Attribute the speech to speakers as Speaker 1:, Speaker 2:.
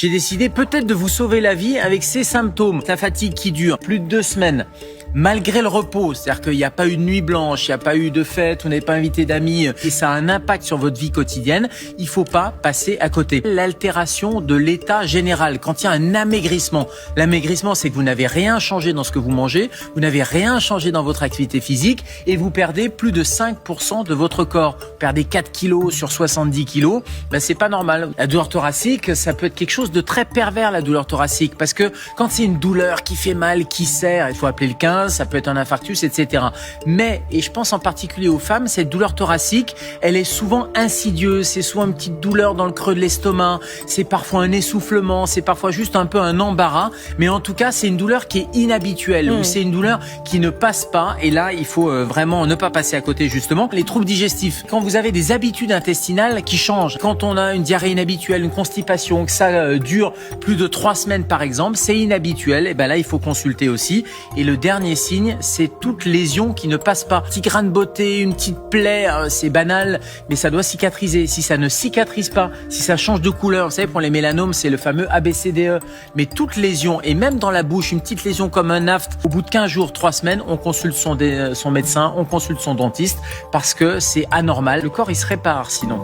Speaker 1: j'ai décidé peut-être de vous sauver la vie avec ces symptômes. La fatigue qui dure plus de 2 semaines. Malgré le repos, c'est-à-dire qu'il n'y a pas eu de nuit blanche, il n'y a pas eu de fête, vous n'avez pas invité d'amis et ça a un impact sur votre vie quotidienne, il ne faut pas passer à côté. L'altération de l'état général, quand il y a un amaigrissement. L'amaigrissement, c'est que vous n'avez rien changé dans ce que vous mangez, vous n'avez rien changé dans votre activité physique et vous perdez plus de 5% de votre corps. Vous perdez 4 kilos sur 70 kilos, c'est pas normal. La douleur thoracique, ça peut être quelque chose de très pervers, la douleur thoracique, parce que quand c'est une douleur qui fait mal, qui serre, il faut appeler le 15, ça peut être un infarctus, etc. Mais, et je pense en particulier aux femmes, cette douleur thoracique, elle est souvent insidieuse, c'est souvent une petite douleur dans le creux de l'estomac, c'est parfois un essoufflement, c'est parfois juste un peu un embarras, mais en tout cas, c'est une douleur qui est inhabituelle, ou c'est une douleur qui ne passe pas, et là, il faut vraiment ne pas passer à côté, justement. Les troubles digestifs, quand vous avez des habitudes intestinales qui changent, quand on a une diarrhée inhabituelle, une constipation, que ça dure plus de 3 semaines par exemple, c'est inhabituel, et là, il faut consulter aussi. Et le dernier signe, c'est toute lésion qui ne passe pas. Petit grain de beauté, une petite plaie, c'est banal, mais ça doit cicatriser. Si ça ne cicatrise pas, si ça change de couleur, vous savez, pour les mélanomes, c'est le fameux ABCDE. Mais toute lésion, et même dans la bouche, une petite lésion comme un aphte, au bout de 15 jours, 3 semaines, on consulte son médecin, on consulte son dentiste, parce que c'est anormal. Le corps, il se répare sinon.